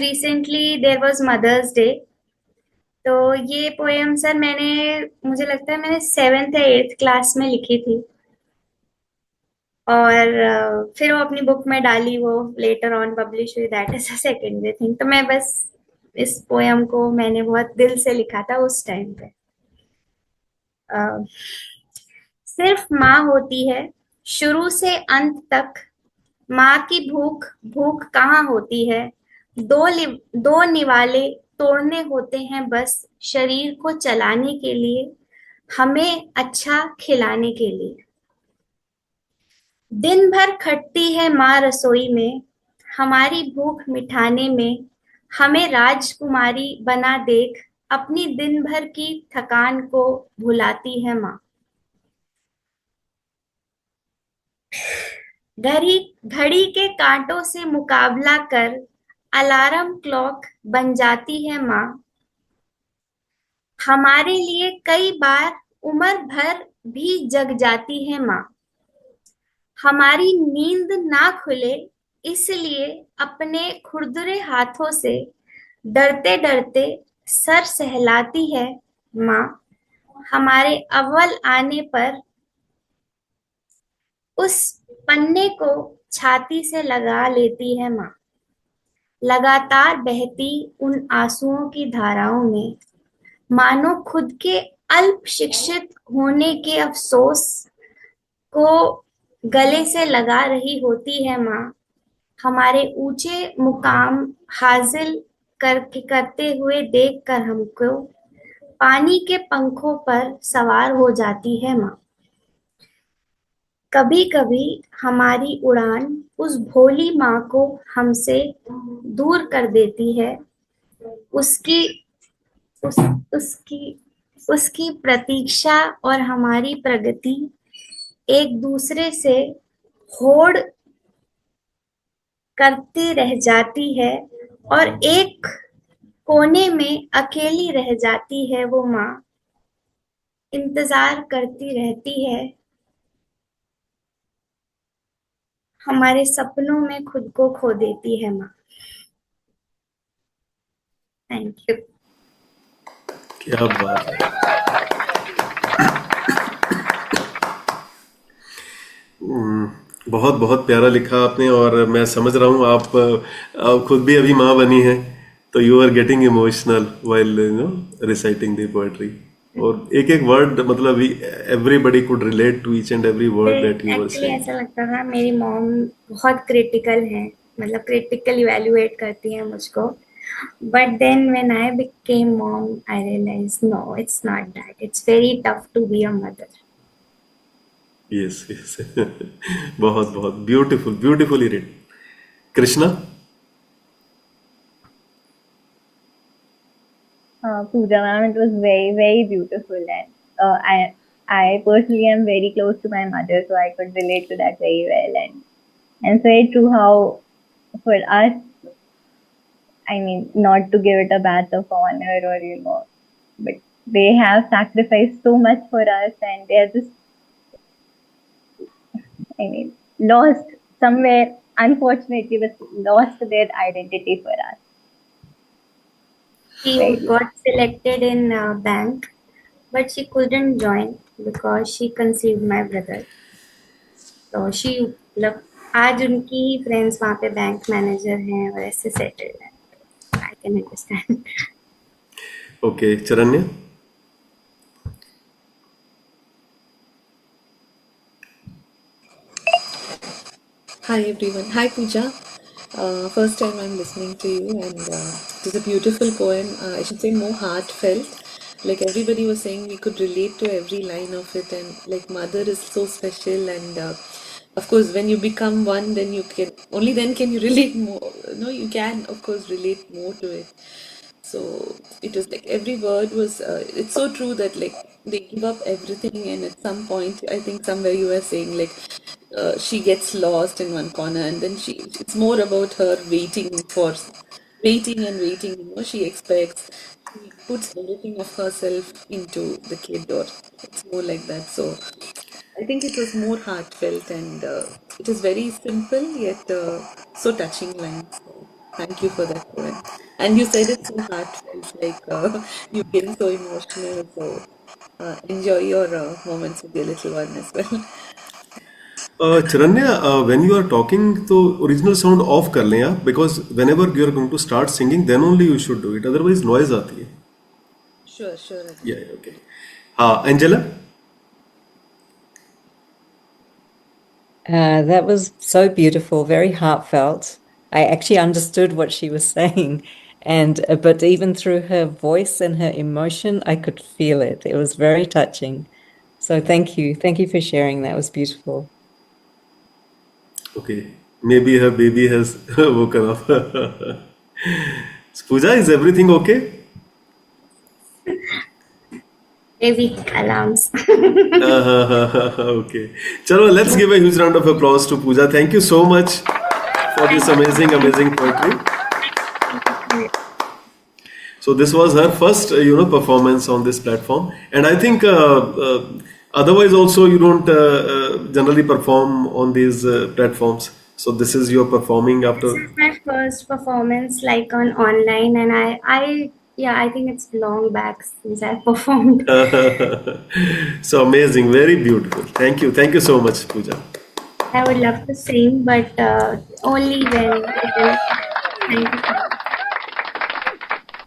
Recently there was mother's day. तो ये poem sir मुझे लगता है मैंने 7th या 8th क्लास में लिखी थी। और फिर वो अपनी बुक में डाली, वो लेटर ऑन पब्लिश हुई। That is a secondary thing. तो मैं बस इस पोएम को मैंने बहुत दिल से लिखा था उस टाइम पे। अ, सिर्फ माँ होती है शुरू से अंत तक। माँ की भूख भूख कहाँ होती है। दो निवाले तोड़ने होते हैं बस, शरीर को चलाने के लिए, हमें अच्छा खिलाने के लिए। दिन भर खटती है माँ रसोई में, हमारी भूख मिटाने में। हमें राजकुमारी बना देख, अपनी दिन भर की थकान को भुलाती है माँ। घड़ी घड़ी के कांटों से मुकाबला कर, अलार्म क्लॉक बन जाती है माँ। हमारे लिए कई बार उम्र भर भी जग जाती है माँ। हमारी नींद ना खुले इसलिए अपने खुरदुरे हाथों से डरते डरते सर सहलाती है माँ। हमारे अव्वल आने पर उस पन्ने को छाती से लगा लेती है माँ। लगातार बहती उन आंसुओं की धाराओं में, मानो खुद के अल्प शिक्षित होने के अफसोस को गले से लगा रही होती है माँ। हमारे ऊंचे मुकाम हासिल करते हुए देखकर हमको पानी के पंखों पर सवार हो जाती है माँ। कभी कभी हमारी उड़ान उस भोली माँ को हमसे दूर कर देती है। उसकी उस, उसकी उसकी प्रतीक्षा और हमारी प्रगति एक दूसरे से होड़ करती रह जाती है, और एक कोने में अकेली रह जाती है वो माँ। इंतजार करती रहती है, हमारे सपनों में खुद को खो देती है माँ। Thank you. क्या बात है। बहुत बहुत प्यारा लिखा आपने, और मैं समझ रहा हूँ आप खुद भी अभी माँ बनी हैं, तो you are getting emotional while reciting the poetry. और एक एक वर्ड, मतलब everybody could relate to each and every word that you were actually saying. ऐसा लगता था मेरी मॉम बहुत क्रिटिकल है, मतलब क्रिटिकल इवेल्युएट करती है मुझको। But then when I became mom I realise no, it's not that, it's very tough to be a mother. Yes yes. बहुत बहुत beautiful, beautifully written. Krishna. Pooja ma'am, it was very, very beautiful, and I personally am very close to my mother, so I could relate to that very well, and it's very true how for us, I mean, not to give it a badge of honor or but they have sacrificed so much for us, and they are just, I mean, lost somewhere, unfortunately, but lost their identity for us. She Very got beautiful. selected in bank, but she couldn't join because she conceived my brother. तो she मतलब आज उनकी ही friends वहाँ पे bank manager हैं और ऐसे settled हैं। I can understand. Okay, Charanya. Hi everyone. Hi Pooja. First time I'm listening to you, and it is a beautiful poem. I should say more heartfelt. Like everybody was saying, we could relate to every line of it, and like mother is so special. And of course, when you become one, then you can only then can you relate more. No, you can of course relate more to it. So it was like every word was, it's so true that like they give up everything, and at some point, I think somewhere you were saying like she gets lost in one corner, and then it's more about her waiting and waiting, she expects, she puts everything of herself into the kid, or it's more like that. So I think it was more heartfelt, and it is very simple yet so touching lines. So thank you for that poem. And you said it so heartfelt, like you getting so emotional. So enjoy your moments with your little one as well. Charanya, when you are talking, तो original sound off कर लें आप, because whenever you are going to start singing, then only you should do it. Otherwise, noise आती है. Sure, sure. Yeah, yeah, okay. हाँ, Angela. That was so beautiful, very heartfelt. I actually understood what she was saying, and but even through her voice and her emotion, I could feel it. It was very touching. So thank you for sharing. That was beautiful. Okay, maybe her baby has woken up. Pooja, is everything okay? Maybe alarms. Okay. Chalo, let's give a huge round of applause to Pooja. Thank you so much for this amazing, amazing poetry. So this was her first, performance on this platform, and I think otherwise also you don't generally perform on these platforms. So this is your performing This after. is my first performance like on online, and I think it's long back since I performed. So amazing, very beautiful. Thank you so much, Pooja. I would love to sing, but only when it is. Thank you.